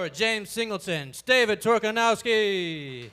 James Singleton, David Torkanowski.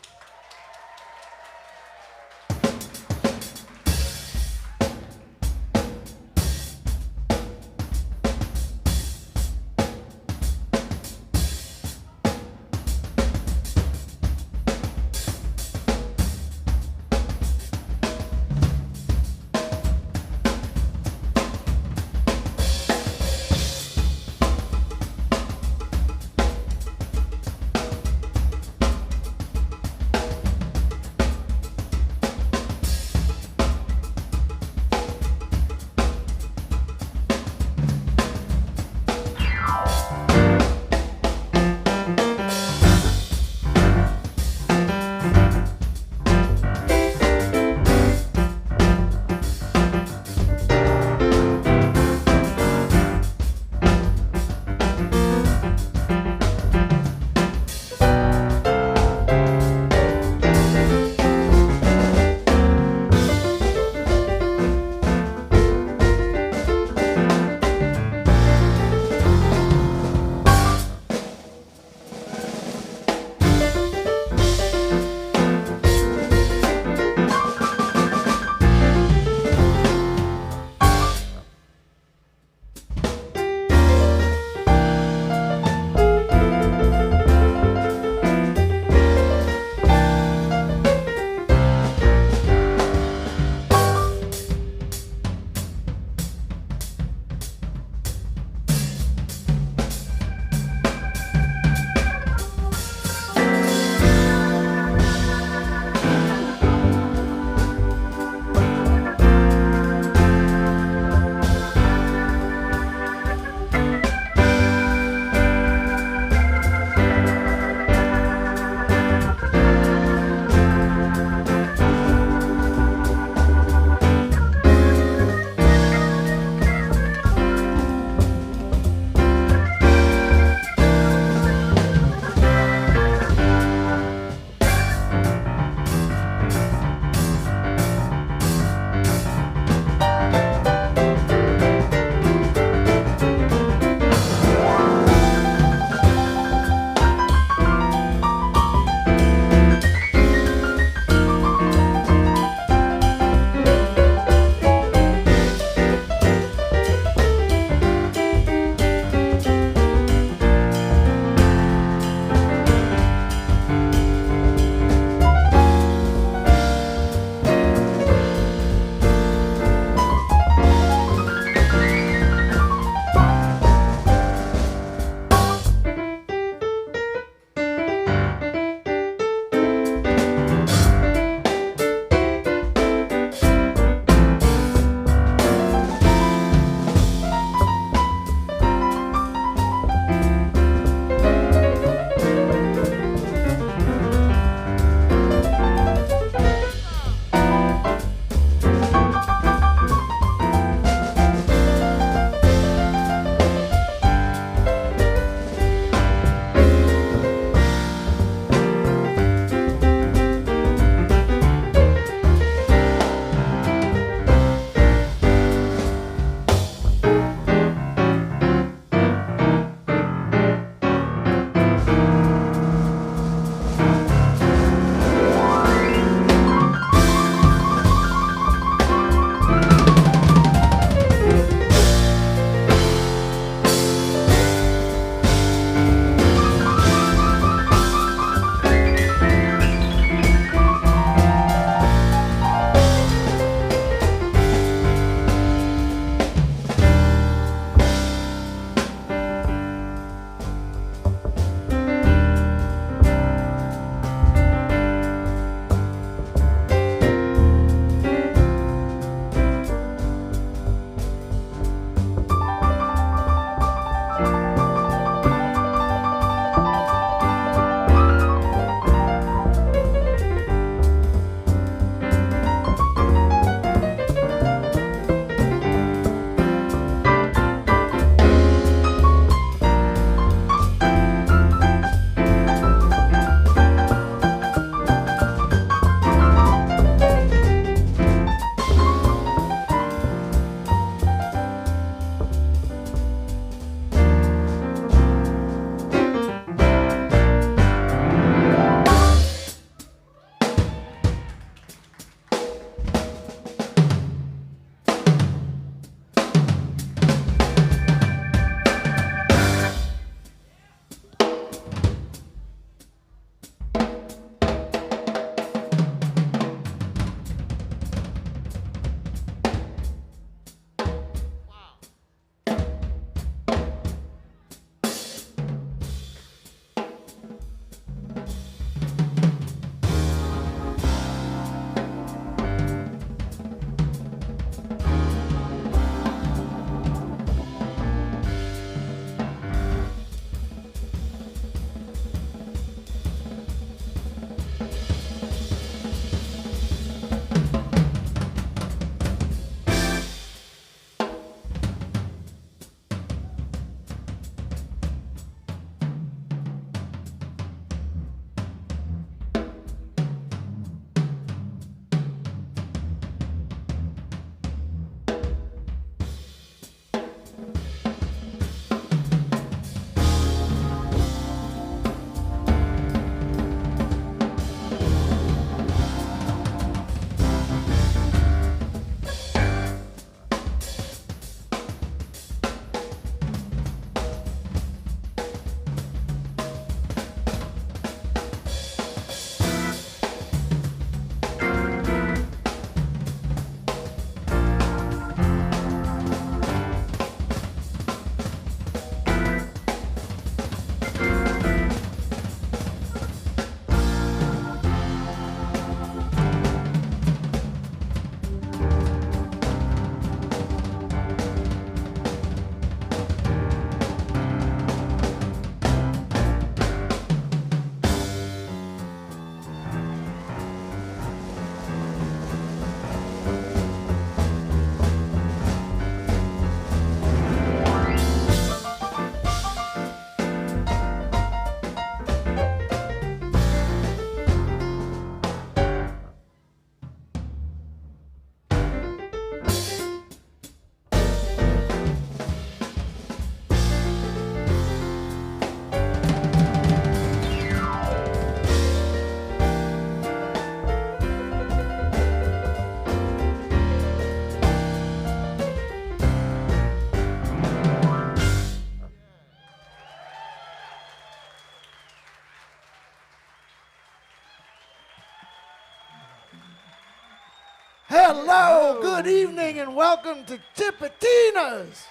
Hello, good evening, and welcome to Tipitina's.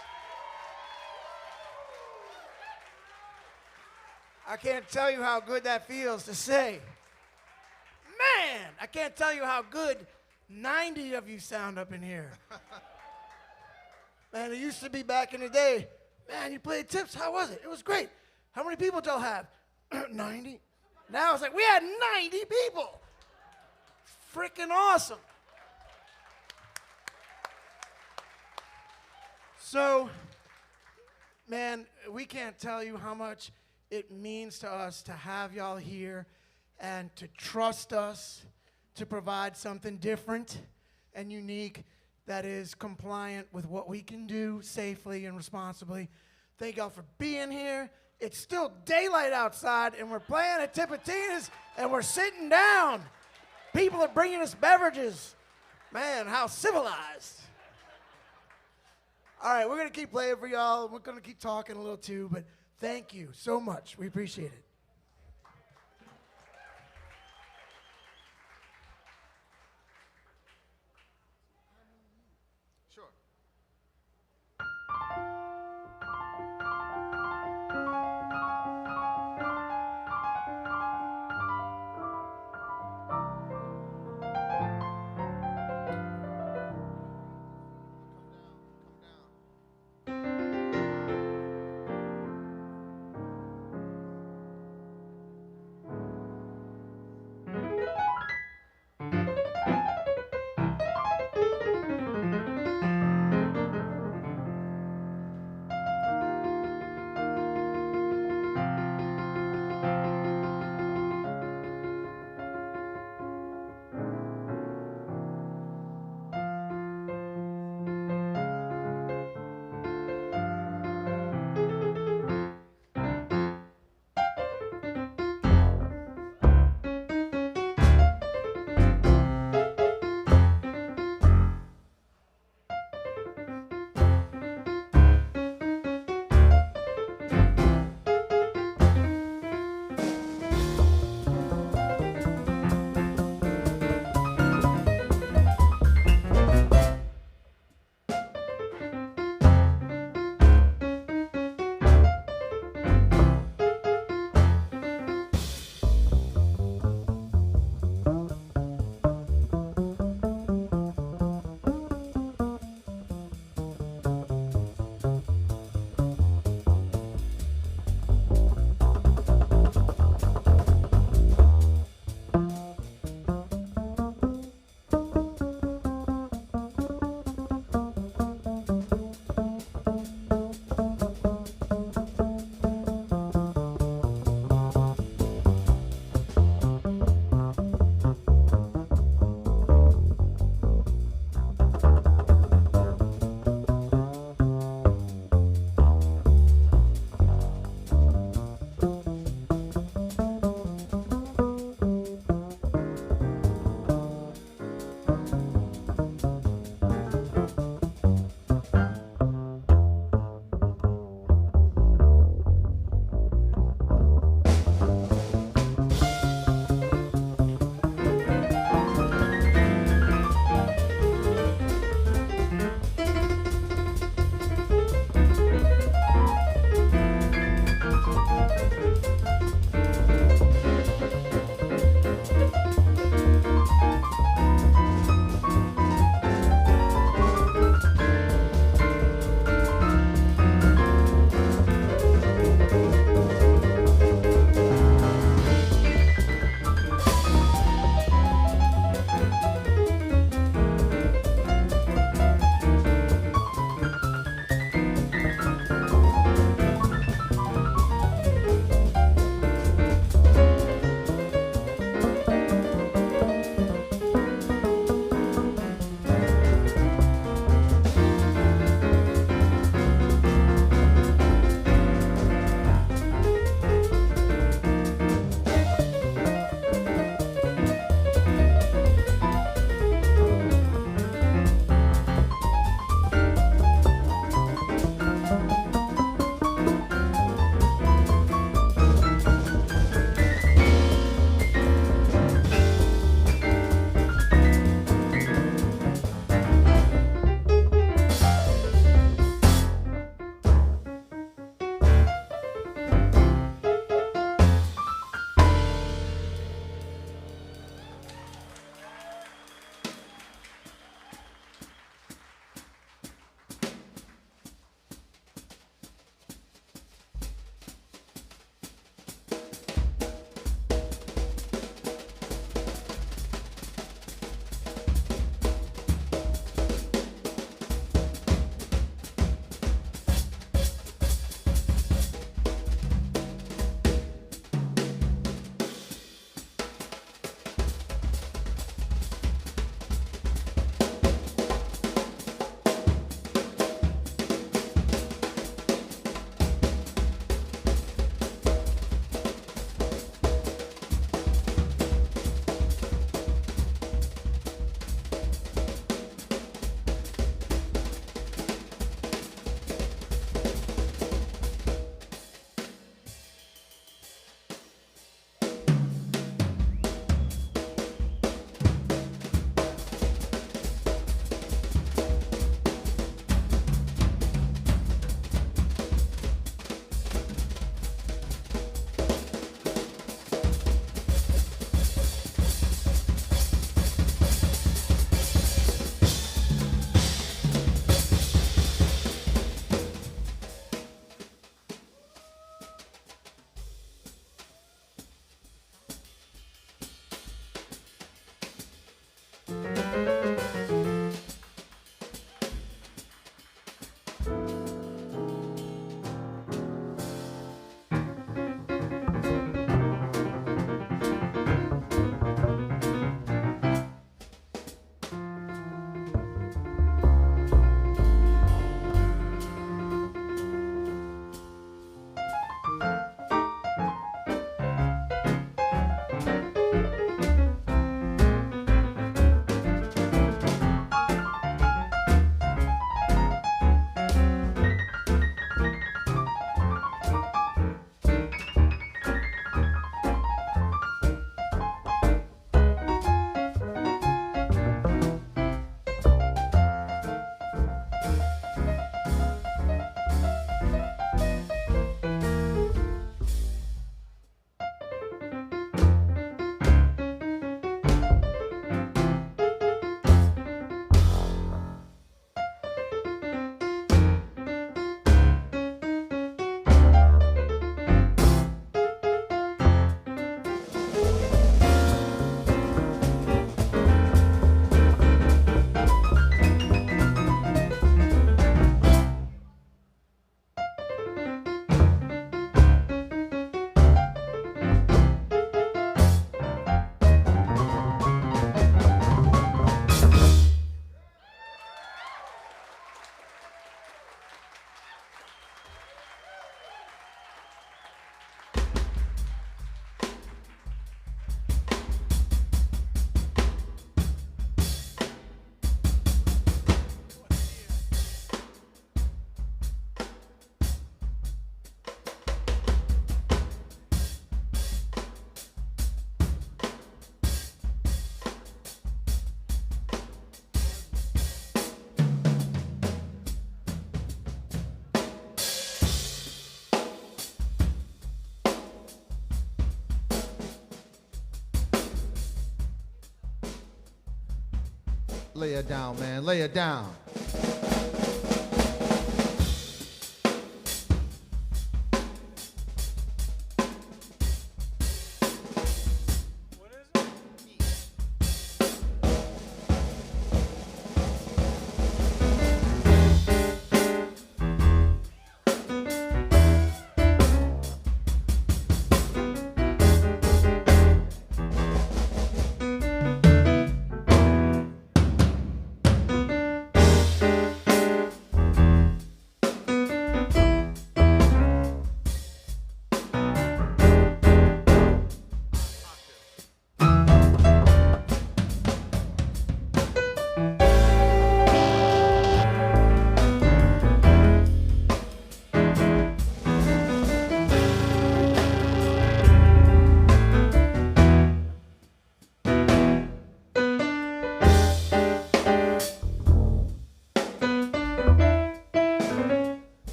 I can't tell you how good that feels to say. Man, I can't tell you how good 90 of you sound up in here. Man, it used to be back in the day, man, you played tips, how was it? It was great. How many people did y'all have? 90. Now it's like, we had 90 people. Freaking awesome. So, man, we can't tell you how much it means to us to have y'all here and to trust us to provide something different and unique that is compliant with what we can do safely and responsibly. Thank y'all for being here. It's still daylight outside, and we're playing at Tipitina's, and we're sitting down. People are bringing us beverages. Man, how civilized. All right, we're going to keep playing for y'all. We're going to keep talking a little too, but thank you so much. We appreciate it. Sure. Come down. Lay it down, man. Lay it down.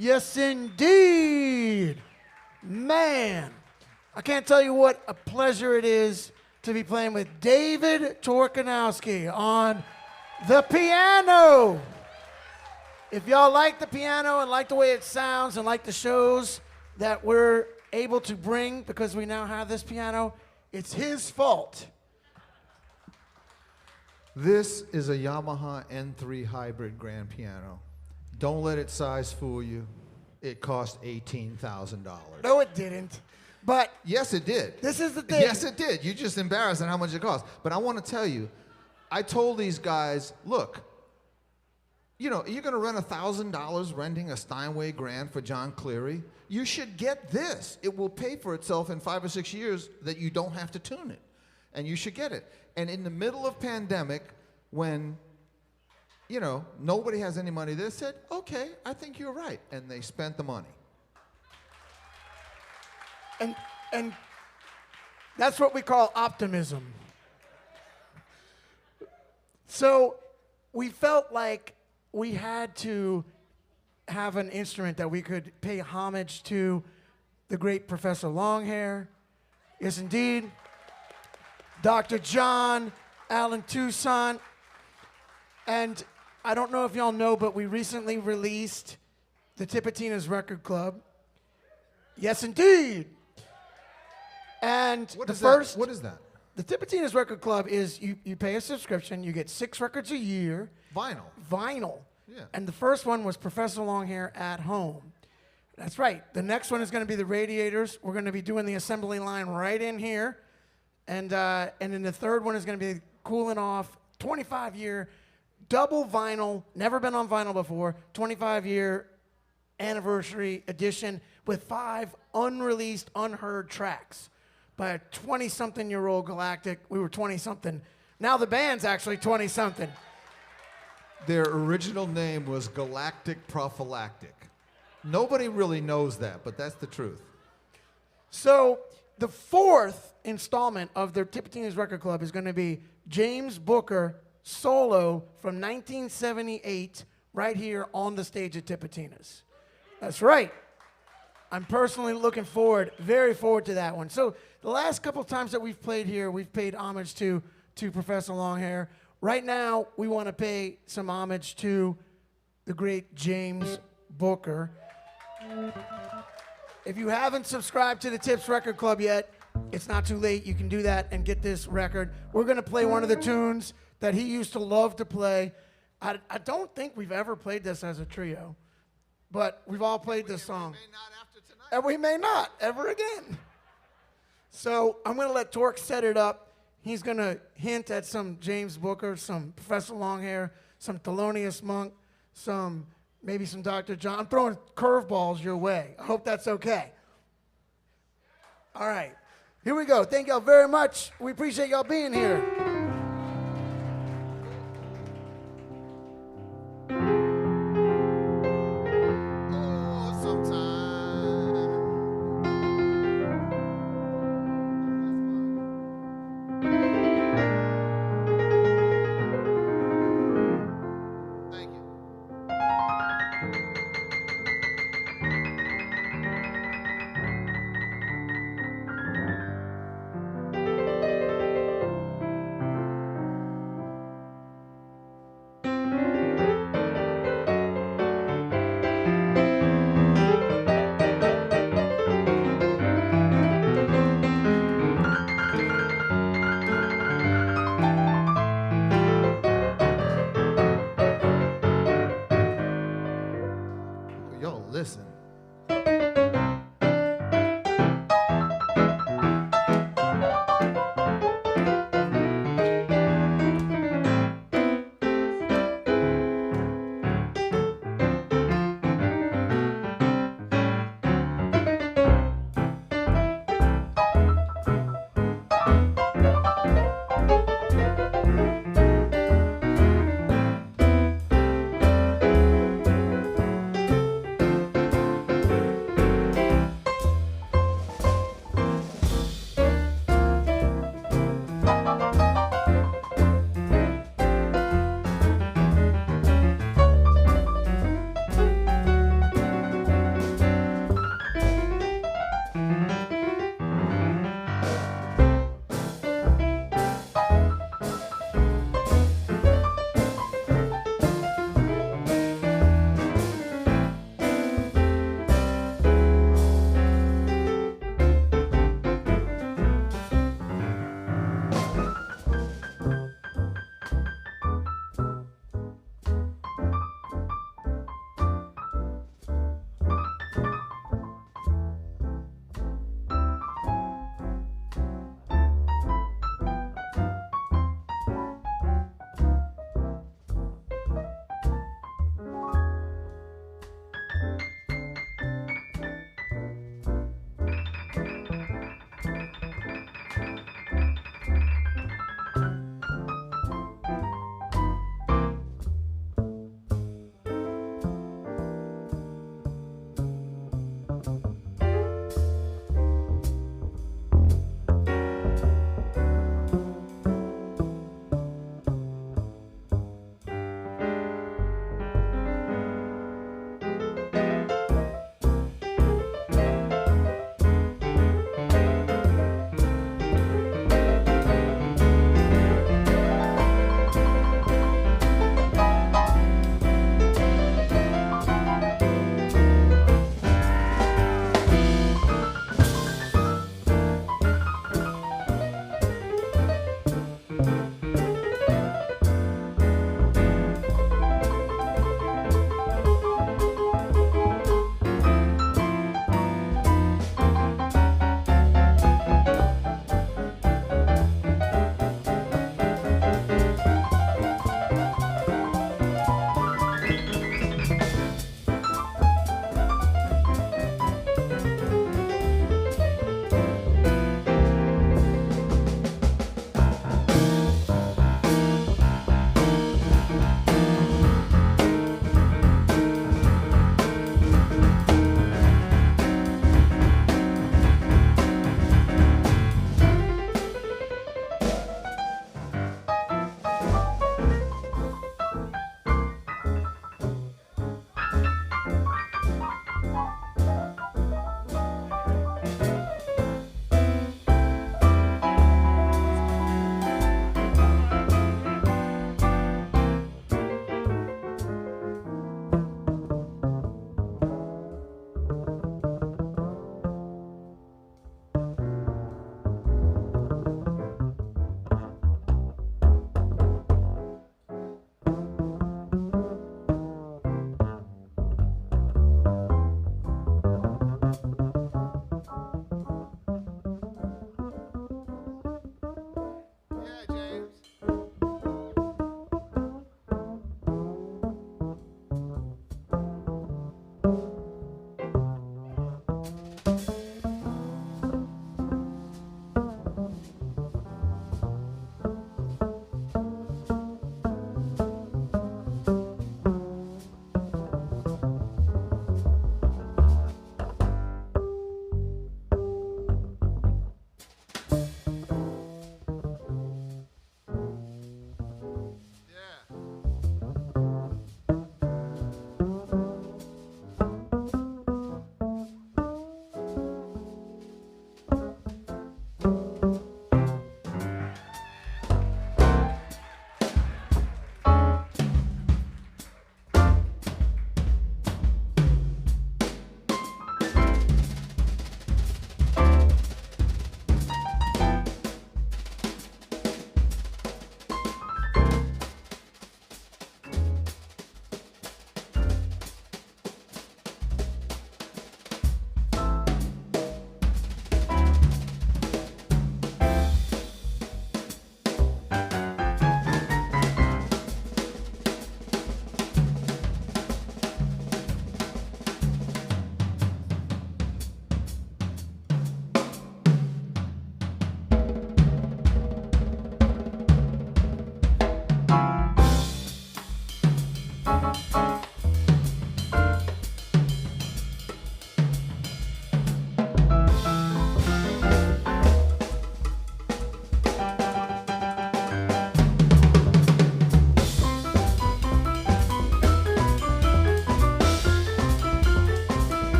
Yes, indeed. Man, I can't tell you what a pleasure it is to be playing with David Torkanowski on the piano. If y'all like the piano and like the way it sounds and like the shows that we're able to bring because we now have this piano, it's his fault. This is a Yamaha N3 hybrid grand piano. Don't let its size fool you. It cost $18,000. No, it didn't. But yes, it did. this is the thing. Yes, it did. You're just embarrassed at how much it cost. But I want to tell you, I told these guys, look, you know, you're going to rent $1,000 renting a Steinway Grand for John Cleary. You should get this. It will pay for itself in 5 or 6 years that you don't have to tune it. And you should get it. And in the middle of pandemic, when, you know, nobody has any money, they said, okay, I think you're right. And they spent the money. And that's what we call optimism. So we felt like we had to have an instrument that we could pay homage to the great Professor Longhair. Yes, indeed. Dr. John Allen Toussaint. And I don't know if y'all know, but we recently released the Tipitina's Record Club. Yes, indeed. And What is that? The Tipitina's Record Club is you pay a subscription, you get 6 records a year. Vinyl. Yeah. And the first one was Professor Longhair at Home. That's right. The next one is going to be the Radiators. We're going to be doing the assembly line right in here. And then the third one is going to be Cooling Off, 25-year double vinyl, never been on vinyl before, 25-year anniversary edition with 5 unreleased, unheard tracks by a 20-something-year-old Galactic. We were 20-something. Now the band's actually 20-something. Their original name was Galactic Prophylactic. Nobody really knows that, but that's the truth. So the 4th installment of their Tipitina's Record Club is going to be James Booker solo from 1978 right here on the stage at Tipitina's. That's right. I'm personally looking forward, very forward to that one. So the last couple times that we've played here, we've paid homage to Professor Longhair. Right now, we want to pay some homage to the great James Booker. If you haven't subscribed to the Tips Record Club yet, it's not too late. You can do that and get this record. We're going to play one of the tunes that he used to love to play. I don't think we've ever played this as a trio, but we've all played this song. We may not after tonight. And we may not ever again. So I'm going to let Tork set it up. He's going to hint at some James Booker, some Professor Longhair, some Thelonious Monk, maybe some Dr. John. I'm throwing curveballs your way. I hope that's okay. All right. Here we go. Thank y'all very much. We appreciate y'all being here.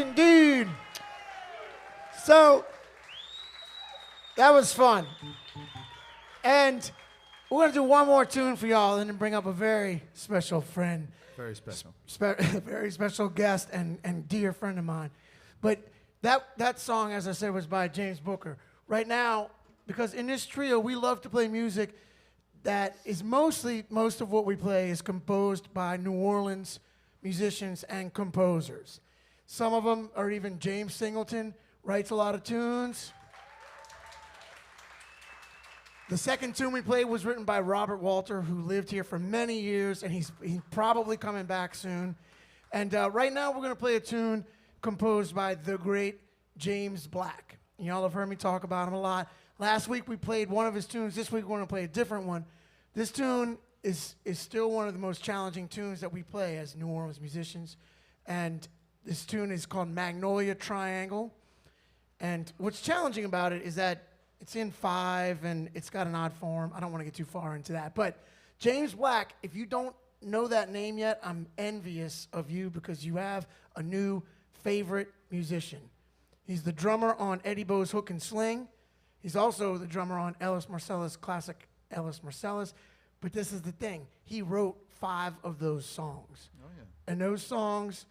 indeed. So, that was fun. And we're going to do one more tune for y'all and then bring up a very special friend. Very special. Very special guest and dear friend of mine. But that song, as I said, was by James Booker. Right now, because in this trio, we love to play music that is most of what we play is composed by New Orleans musicians and composers. Some of them are even James Singleton, writes a lot of tunes. The second tune we played was written by Robert Walter, who lived here for many years, and he's probably coming back soon. And right now we're going to play a tune composed by the great James Black. Y'all have heard me talk about him a lot. Last week we played one of his tunes. This week we're going to play a different one. This tune is still one of the most challenging tunes that we play as New Orleans musicians. And this tune is called Magnolia Triangle. And what's challenging about it is that it's in 5, and it's got an odd form. I don't want to get too far into that. But James Black, if you don't know that name yet, I'm envious of you because you have a new favorite musician. He's the drummer on Eddie Bo's Hook and Sling. He's also the drummer on Ellis Marsalis' classic Ellis Marsalis. But this is the thing. He wrote 5 of those songs. Oh, yeah. And those songs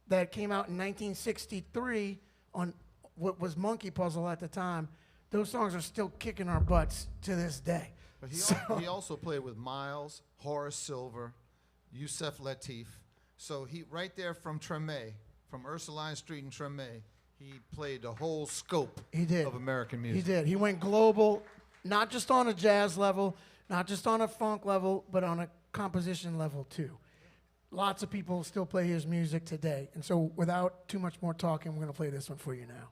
that came out in 1963 on what was Monkey Puzzle at the time, those songs are still kicking our butts to this day. But he also played with Miles, Horace Silver, Yusef Lateef. So he right there from Treme, from Ursuline Street in Treme, he played the whole scope of American music. He did. He went global, not just on a jazz level, not just on a funk level, but on a composition level too. Lots of people still play his music today. And so without too much more talking, we're going to play this one for you now.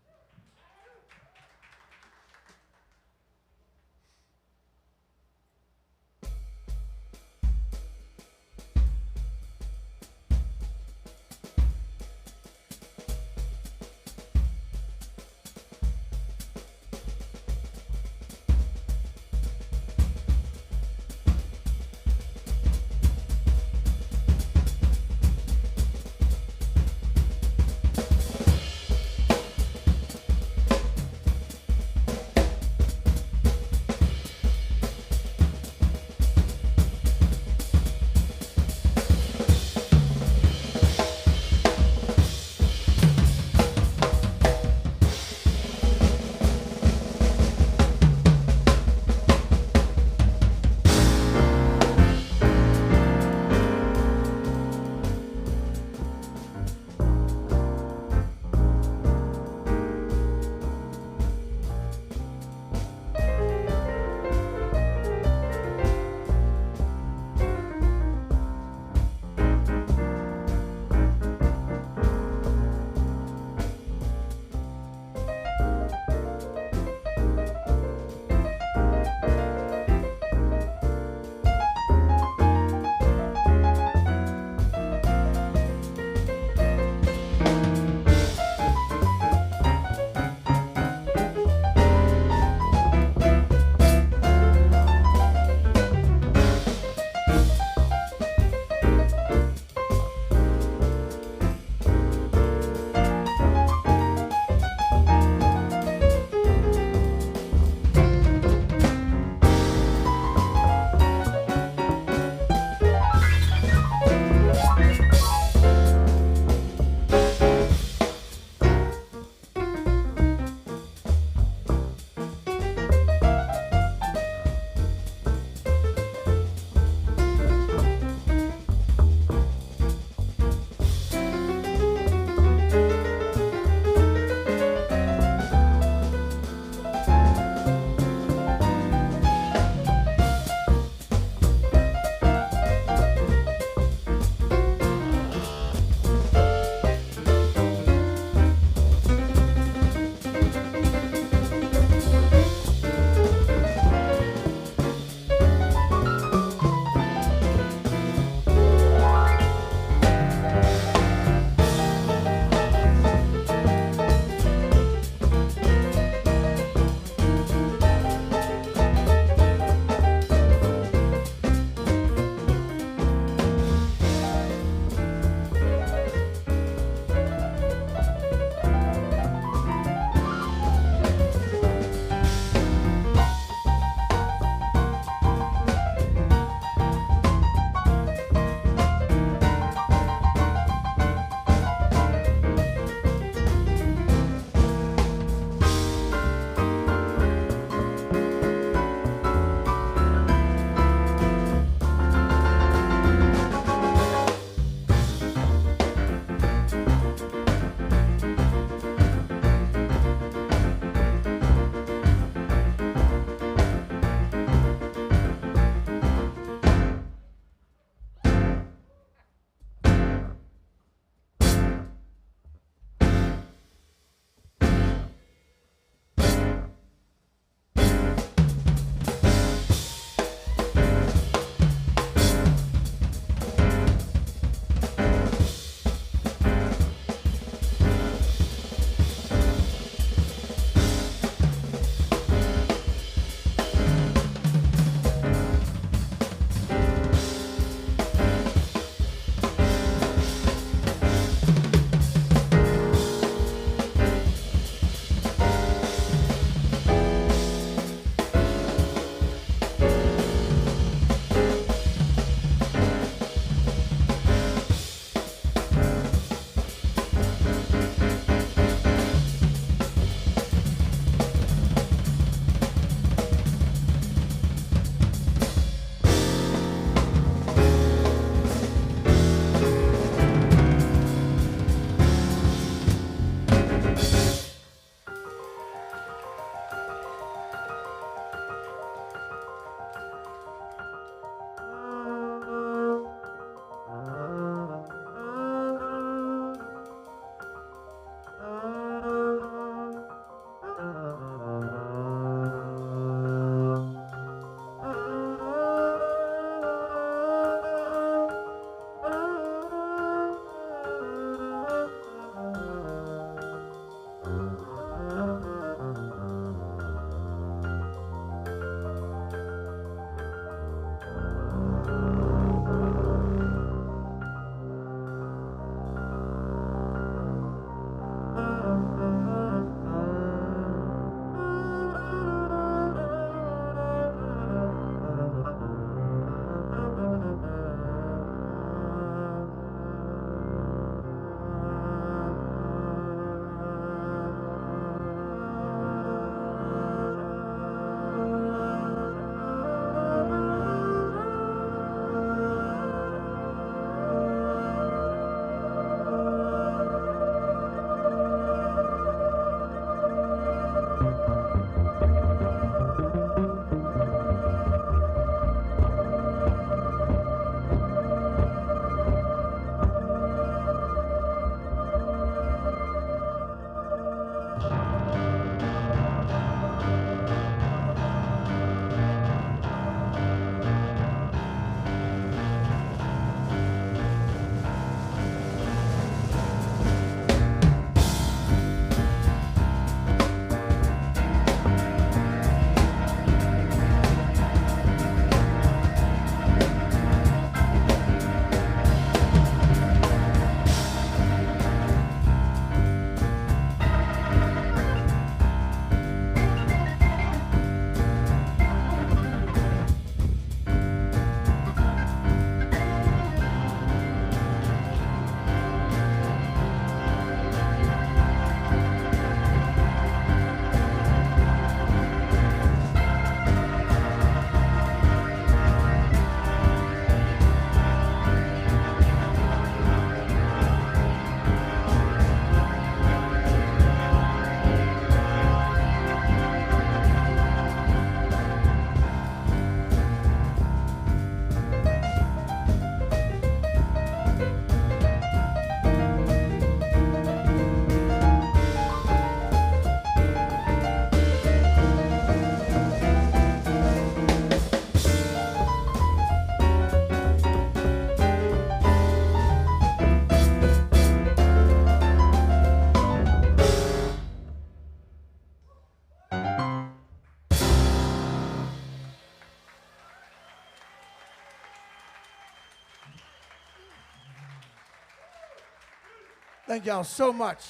Thank y'all so much.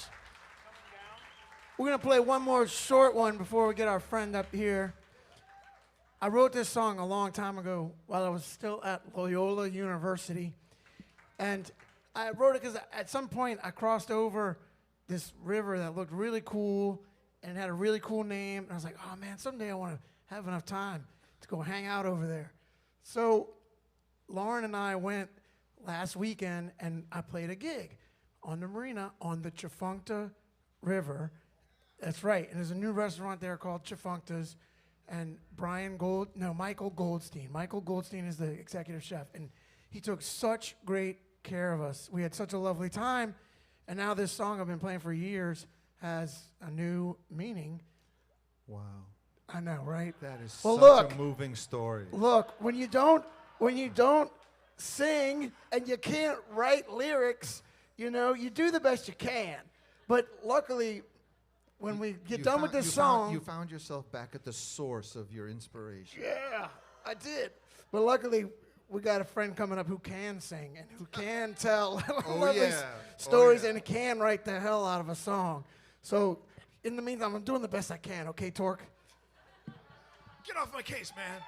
We're going to play one more short one before we get our friend up here. I wrote this song a long time ago while I was still at Loyola University. And I wrote it because at some point I crossed over this river that looked really cool and had a really cool name. And I was like, oh, man, someday I want to have enough time to go hang out over there. So Lauren and I went last weekend, and I played a gig on the marina on the Chifuncta River. That's right. And there's a new restaurant there called Chifuncta's. And Michael Goldstein. Michael Goldstein is the executive chef. And he took such great care of us. We had such a lovely time. And now this song I've been playing for years has a new meaning. Wow. I know, right? That is well, such look, a moving story. Look, when you don't sing and you can't write lyrics, you know, you do the best you can. But luckily, when we get done with this song... You found yourself back at the source of your inspiration. Yeah, I did. But luckily, we got a friend coming up who can sing and who can tell lovely stories and can write the hell out of a song. So, in the meantime, I'm doing the best I can, okay, Tork? Get off my case, man.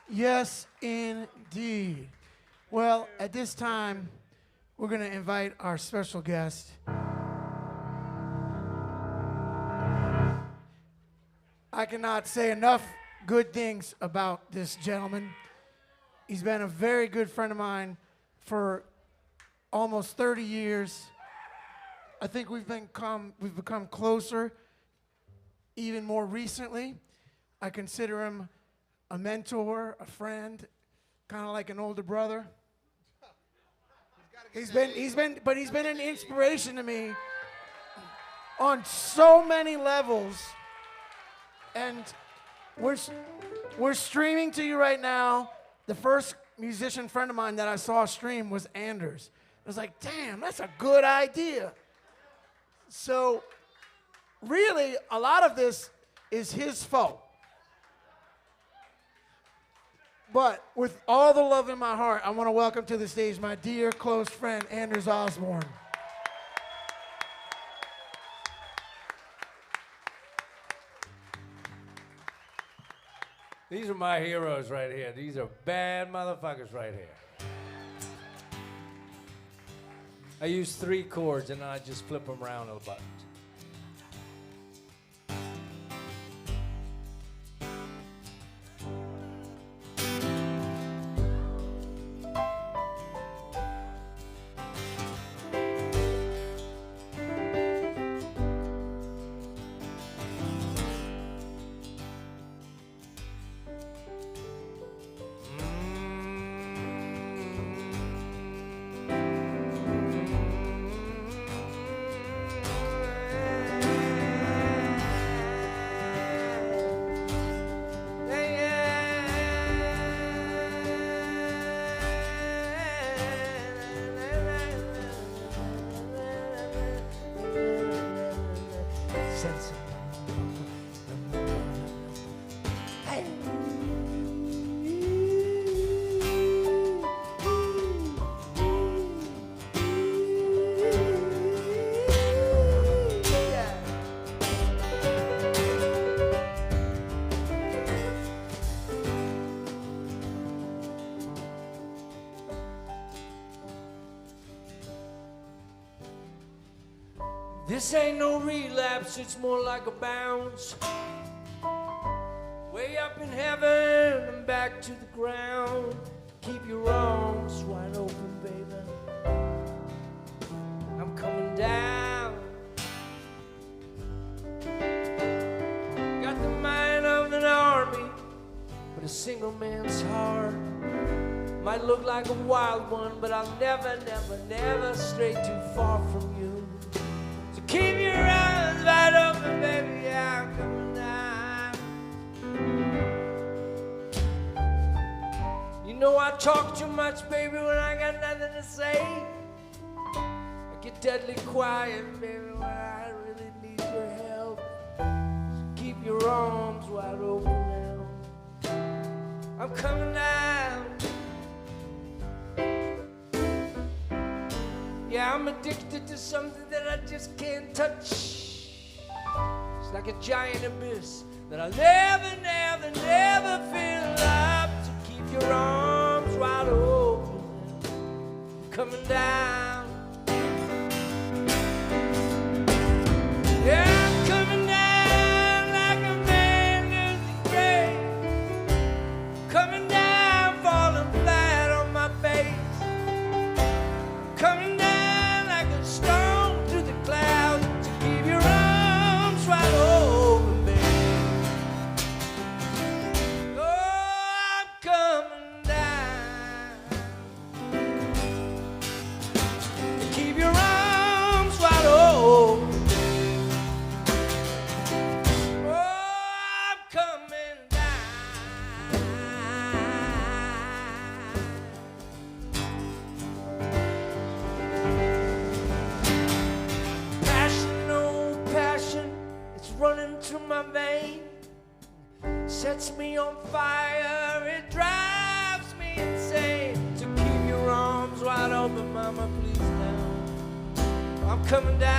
Yes, indeed. Well, at this time, we're going to invite our special guest. I cannot say enough good things about this gentleman. He's been a very good friend of mine for almost 30 years. I think we've become closer even more recently. I consider him a mentor, a friend, kind of like an older brother. He's been an inspiration to me on so many levels. And we're streaming to you right now. The first musician friend of mine that I saw stream was Anders. I was like, damn, that's a good idea. So really, a lot of this is his fault. But with all the love in my heart, I want to welcome to the stage my dear close friend, Anders Osborn. These are my heroes right here. These are bad motherfuckers right here. I use 3 chords and I just flip them around on the buttons. This ain't no relapse, it's more like a bounce. Way up in heaven and back to the ground. Keep your arms wide open, baby. I'm coming down. Got the mind of an army, but a single man's heart. Might look like a wild one, but I'll never, never, never stray too far from you. Keep your eyes wide open, baby, yeah, I'm coming down. You know I talk too much, baby, when I got nothing to say. I get deadly quiet, baby, when I really need your help. So keep your arms wide open now. I'm coming down. Yeah, I'm addicted to something that I just can't touch. It's like a giant abyss that I'll never, never, never fill up. So keep your arms wide open. I'm coming down. Yeah, I'm coming down like a man in the grave. Coming down, falling flat on my face. Coming down. Stone to the clouds, so keep your arms wide open, baby. Oh, I'm coming down. Keep your arms wide open, baby. Oh, I'm coming down. Running through my vein, sets me on fire, it drives me insane. So I'm coming down.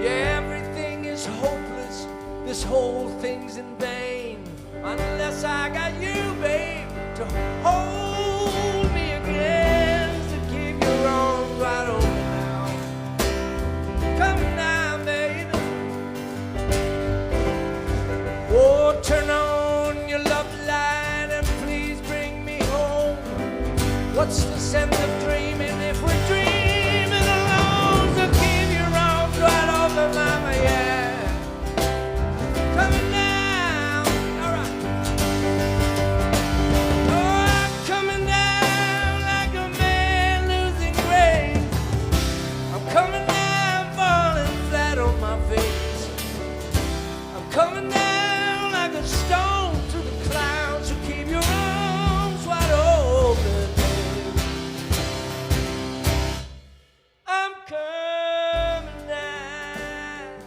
Yeah, everything is hopeless. This whole thing's in vain unless I got you, babe, to hold me again, to keep your arms wide open now. Coming down, baby. Oh, turn on your love light and please bring me home. What's the sense of dreaming if we're dreaming alone? So keep your arms wide open, mama, yeah. Coming down, all right. Oh, I'm coming down like a man losing grace. I'm coming down, falling flat on my face. I'm coming down like a stone to the clouds. So keep your arms wide open, babe. I'm coming down.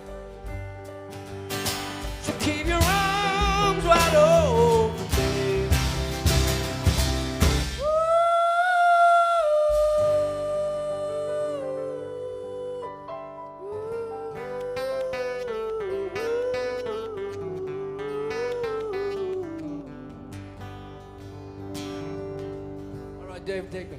So keep your arms wide open, babe. All right, Dave, take me.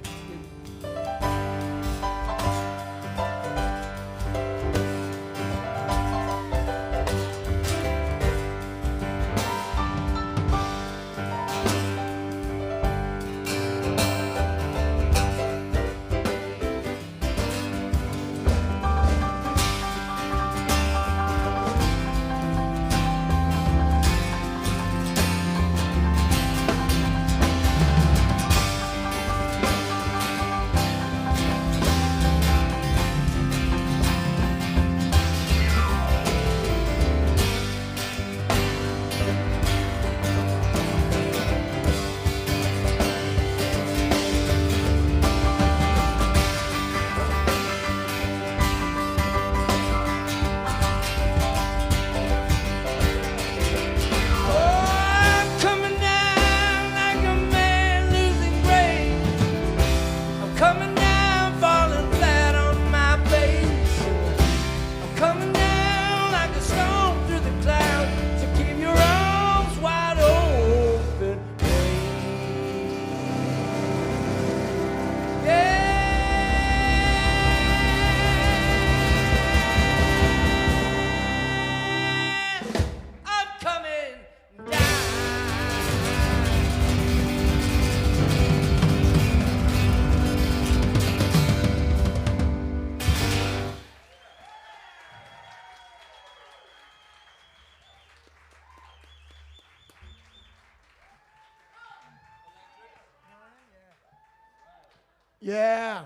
Yeah,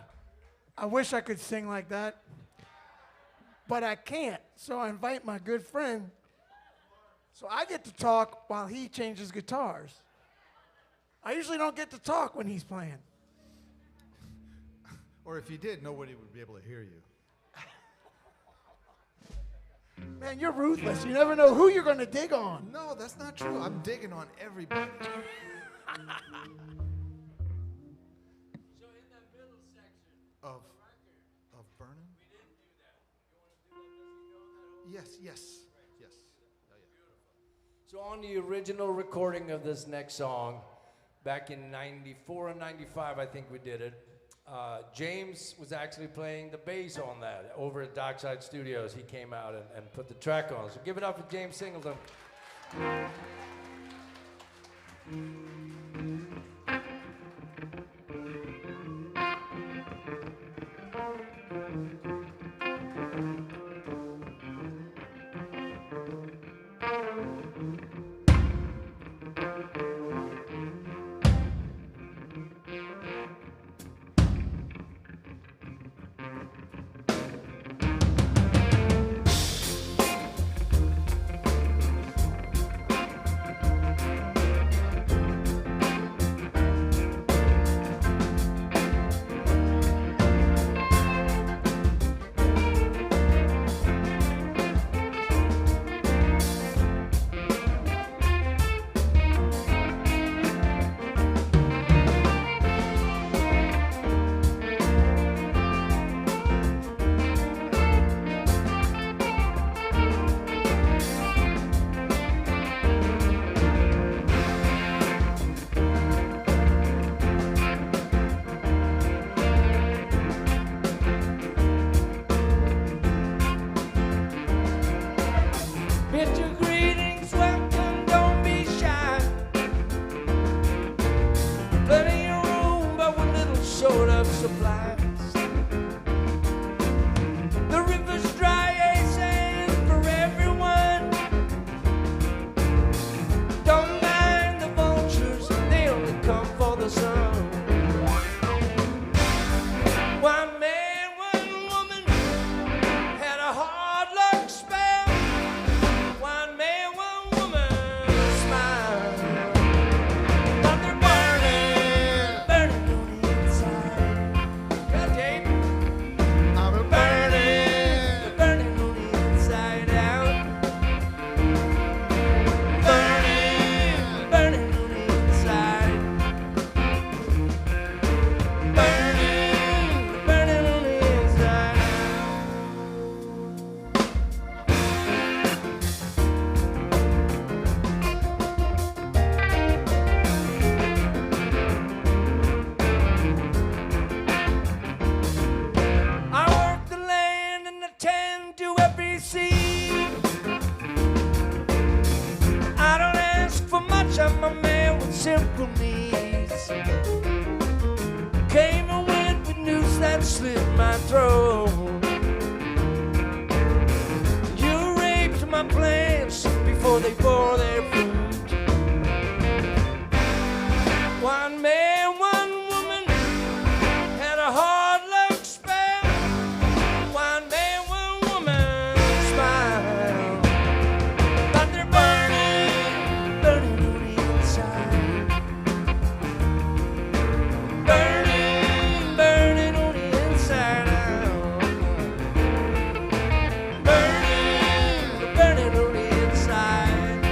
I wish I could sing like that, but I can't. So I invite my good friend. So I get to talk while he changes guitars. I usually don't get to talk when he's playing. Or if you did, nobody would be able to hear you. Man, you're ruthless. You never know who you're going to dig on. No, that's not true. I'm digging on everybody. Of Burning? We didn't do that. You want to do that? Yes, yes, yes. Oh, yeah. So on the original recording of this next song, back in 94 and 95, I think we did it, James was actually playing the bass on that over at Dockside Studios. He came out and put the track on. So give it up for James Singleton. supplies. The river's dry as sand for everyone. Don't mind the vultures, they only come for the sun. One man, one woman had a hard luck spell. One man, one woman smiled. But they're burning, burning on the inside. God, Dave. I'm a Burning, burning on the inside out. Burning, burning on the inside. Burning, burning on the inside out. I work the land and attend to every seed. I don't ask for much, I'm a man with simple needs. Came and went with news that slit my throat. You raped my plants before they bore their fruit. One man, one woman had a hard luck spell. One man, one woman smiled. But they're burning, burning on the inside. Burning, burning on the inside out. Burning, burning on the inside.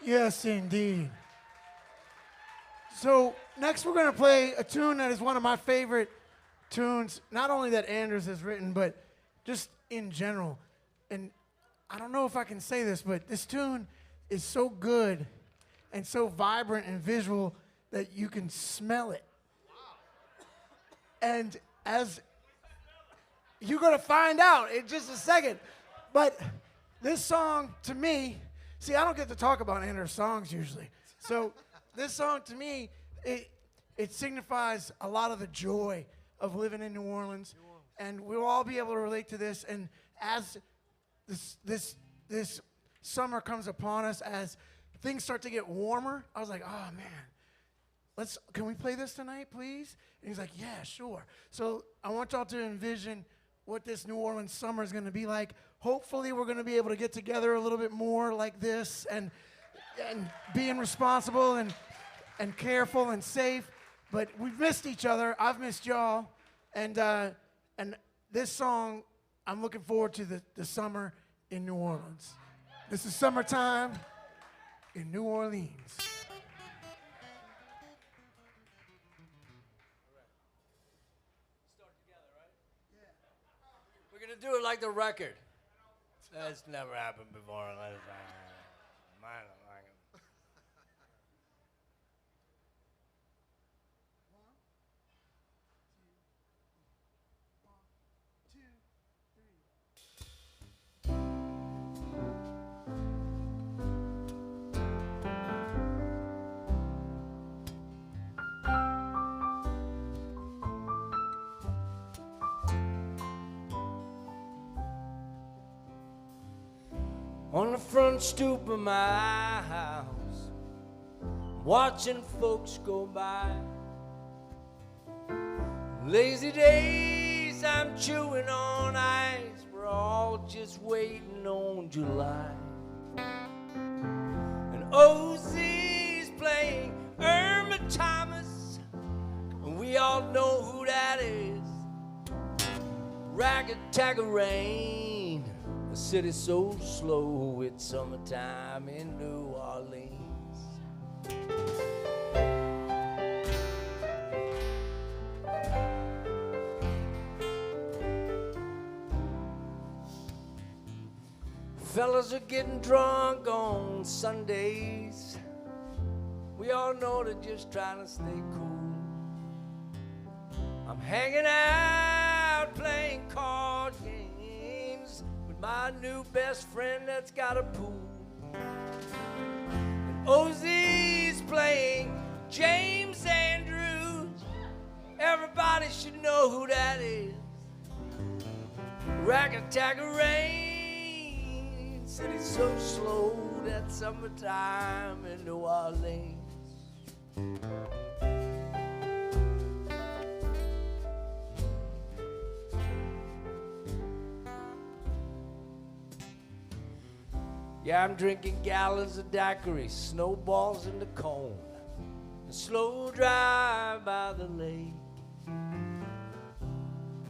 Yes, indeed. So next we're going to play a tune that is one of my favorite tunes, not only that Anders has written, but just in general. And I don't know if I can say this, but this tune is so good and so vibrant and visual that you can smell it. And as you're going to find out in just a second, but this song to me, see, I don't get to talk about Anders' songs usually. So this song to me, it signifies a lot of the joy of living in New Orleans. And we'll all be able to relate to this. And as this summer comes upon us, as things start to get warmer, I was like, oh man, can we play this tonight, please? And he's like, yeah, sure. So I want y'all to envision what this New Orleans summer is going to be like. Hopefully we're going to be able to get together a little bit more like this and being responsible and careful and safe. But we've missed each other. I've missed y'all. And this song, I'm looking forward to the summer in New Orleans. This is summertime in New Orleans. We're gonna do it like the record. That's never happened before. Mine don't like it. On the front stoop of my house, watching folks go by. Lazy days, I'm chewing on ice. We're all just waiting on July. And OZ's playing Irma Thomas, and we all know who that is. Ragtag rain, a city so slow, it's summertime in New Orleans. Fellas are getting drunk on Sundays. We all know they're just trying to stay cool. I'm hanging out playing card games with my new best friend that's got a pool. And OZ's playing James Andrews. Everybody should know who that is. Ragtag rain, city's so slow, that summertime in New Orleans. Yeah, I'm drinking gallons of daiquiri, snowballs in the cone, a slow drive by the lake. I'm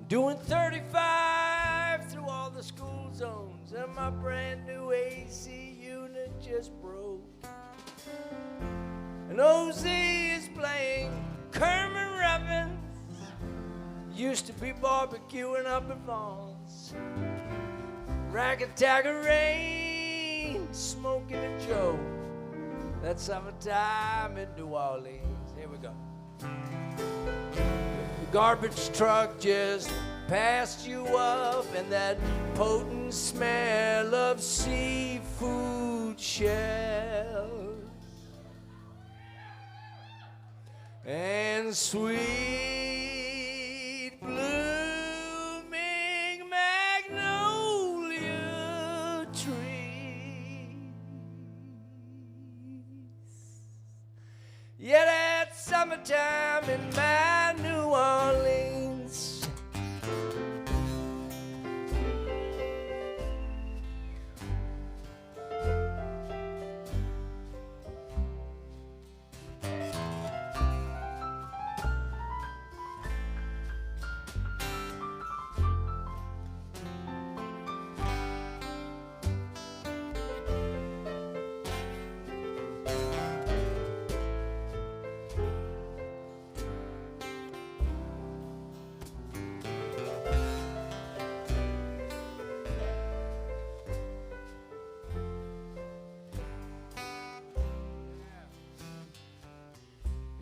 doing 35 through all the school zones, and my brand new AC unit just broke. And OZ is playing Kermit Revens, used to be barbecuing up at Vaughn's. Ragtag rain, smoking a Joe, that summertime in New Orleans. Here we go. The garbage truck just passed you up, and that potent smell of seafood shells and sweet blooming magnolia trees. Yeah, that's summertime in my New Orleans.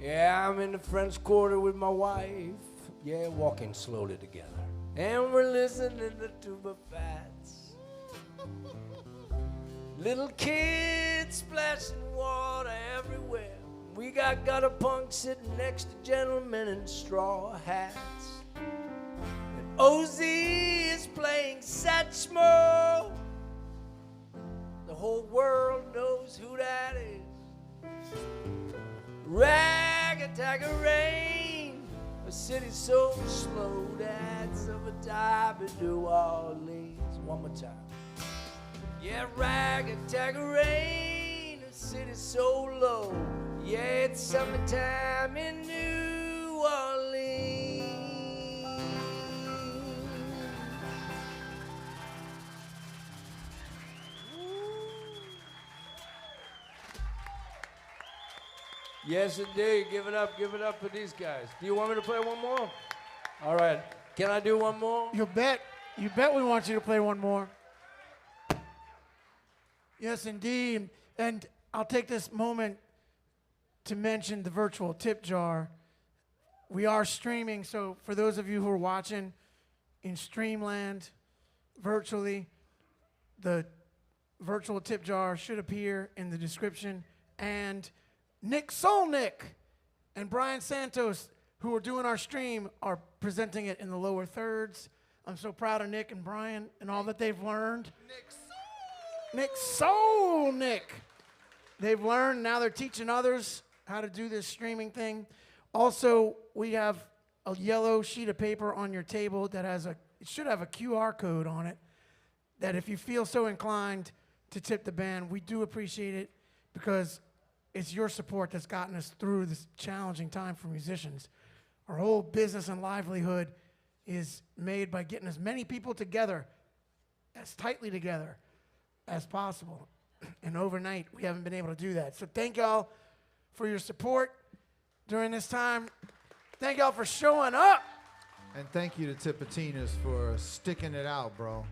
Yeah, I'm in the French Quarter with my wife. Yeah, walking slowly together. And we're listening to tuba fats. Little kids splashing water everywhere. We got gutter punks sitting next to gentlemen in straw hats. And OZ is playing Satchmo. The whole world knows who that is. Rag-a-tag-a rain, a city so slow that's summertime in New Orleans. One more time. Yeah, rag-a-tag-a rain, a city so low. Yeah, it's summertime in New Orleans. Yes, indeed. Give it up for these guys. Do you want me to play one more? All right. Can I do one more? You bet we want you to play one more. Yes, indeed. And I'll take this moment to mention the virtual tip jar. We are streaming, so for those of you who are watching in Streamland virtually, the virtual tip jar should appear in the description. And Nick Solnick and Brian Santos, who are doing our stream, are presenting it in the lower thirds. I'm so proud of Nick and Brian and all that they've learned. Nick Solnick. They've learned, now they're teaching others how to do this streaming thing. Also, we have a yellow sheet of paper on your table that it should have a QR code on it, that if you feel so inclined to tip the band, we do appreciate it, because it's your support that's gotten us through this challenging time for musicians. Our whole business and livelihood is made by getting as many people together, as tightly together as possible. And overnight, we haven't been able to do that. So thank y'all for your support during this time. Thank y'all for showing up. And thank you to Tipitinas for sticking it out, bro.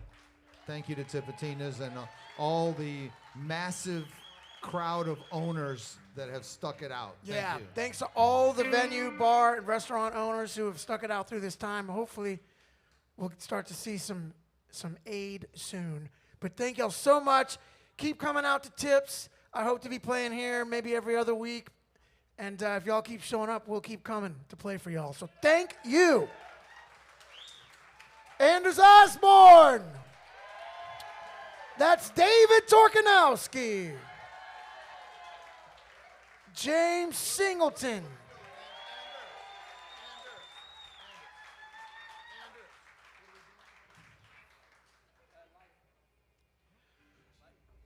Thank you to Tipitinas and all the massive crowd of owners that have stuck it out. Yeah, Thank you. thanks to all the venue, bar, and restaurant owners who have stuck it out through this time. Hopefully, we'll start to see some aid soon. But thank y'all so much. Keep coming out to tips. I hope to be playing here maybe every other week. And if y'all keep showing up, we'll keep coming to play for y'all. So thank you. Anders Osborn. That's David Torkanowski. James Singleton.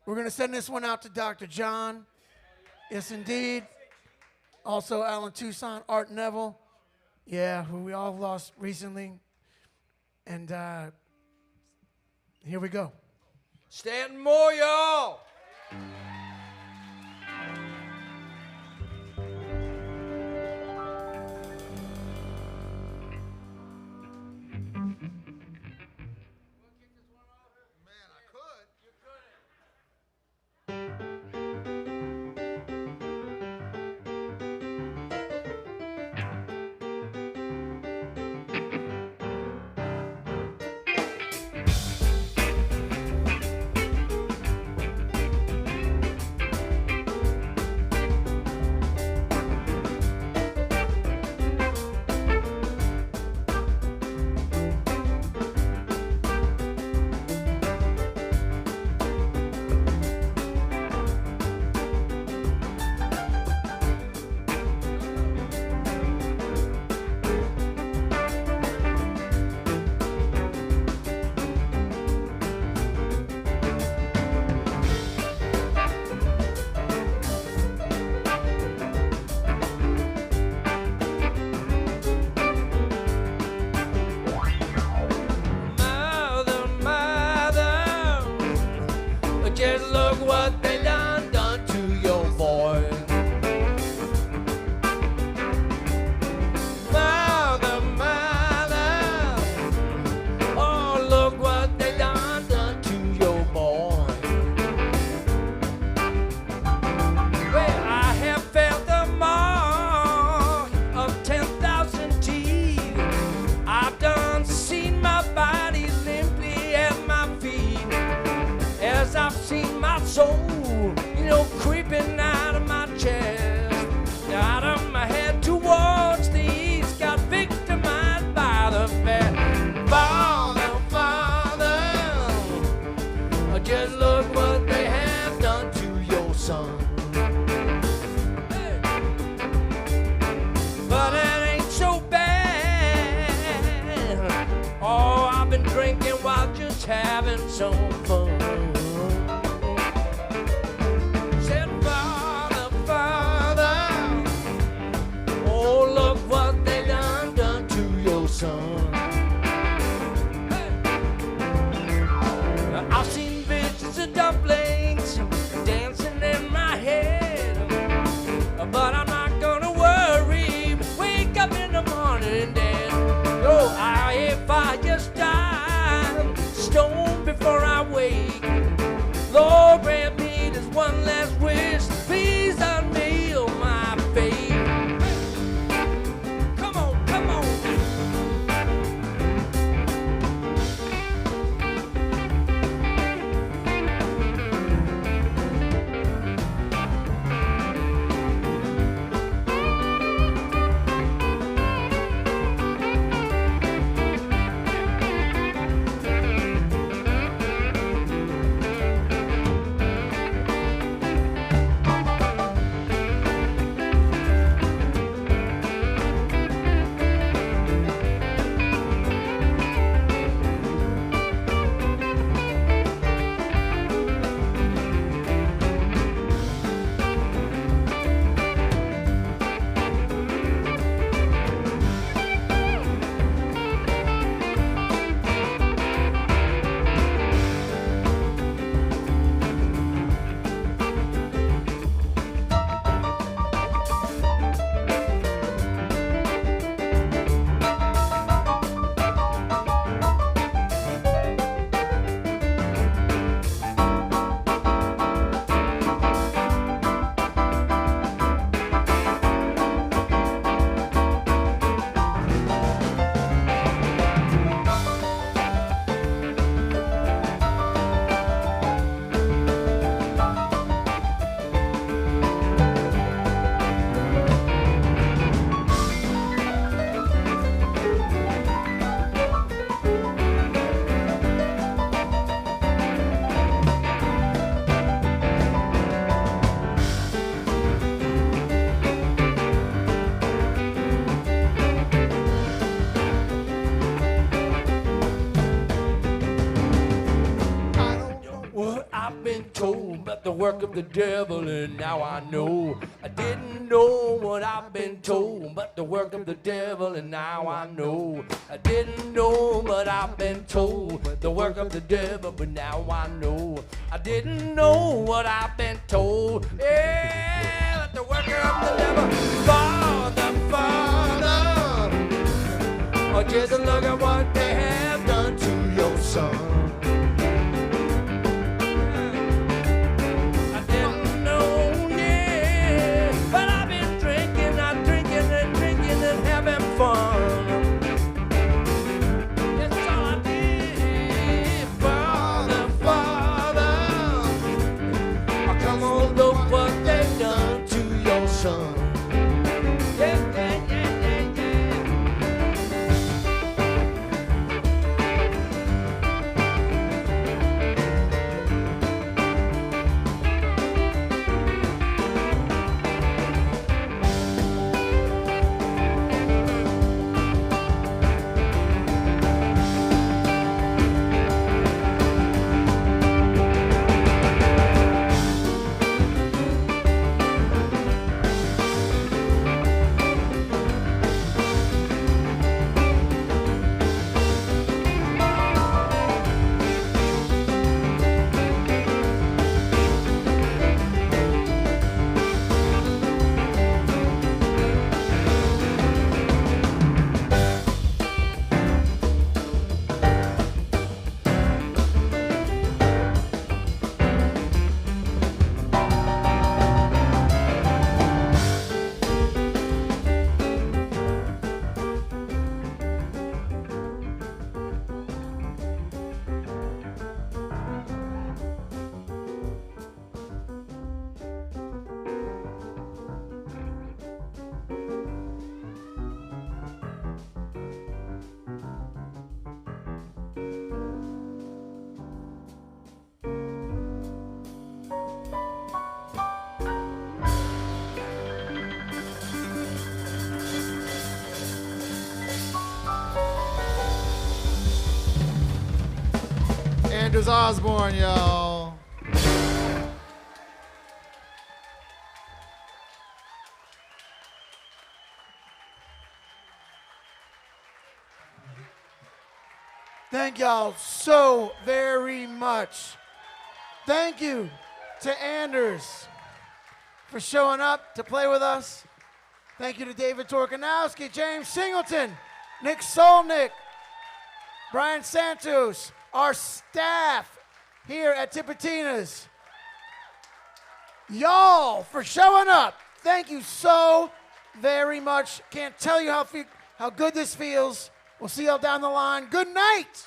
We're going to send this one out to Dr. John. Yes, indeed. Also, Alan Toussaint, Art Neville. Yeah, who we all lost recently. And here we go. Stanton more, y'all. soul, you know, creeping out of my chest, out of my head towards the east, got victimized by the fact. Father, Father, just look what they have done to your son. Hey. But it ain't so bad. Oh, I've been drinking while just having some fun. Said, Father, Father, oh, look what they done to your son. I've seen visions of dumplings dancing in my head, but I'm not gonna worry. Wake up in the morning, Dad. Oh, if I just die, stone before I wake. Lord, grant me this one last wish. Please unveil my fate. Come on, come on. The work of the devil, and now I know. I didn't know what I've been told, but the work of the devil, and now I know. I didn't know what I've been told, the work of the devil, but now I know. I didn't know what I've been told, yeah, but the work of the devil. Father, Father, oh, just look at what they have done to your son. Anders Osborn, y'all. Thank y'all so very much. Thank you to Anders for showing up to play with us. Thank you to David Torkanowski, James Singleton, Nick Solnick, Brian Santos, our staff here at Tipitina's. Y'all for showing up. Thank you so very much. Can't tell you how good this feels. We'll see y'all down the line. Good night.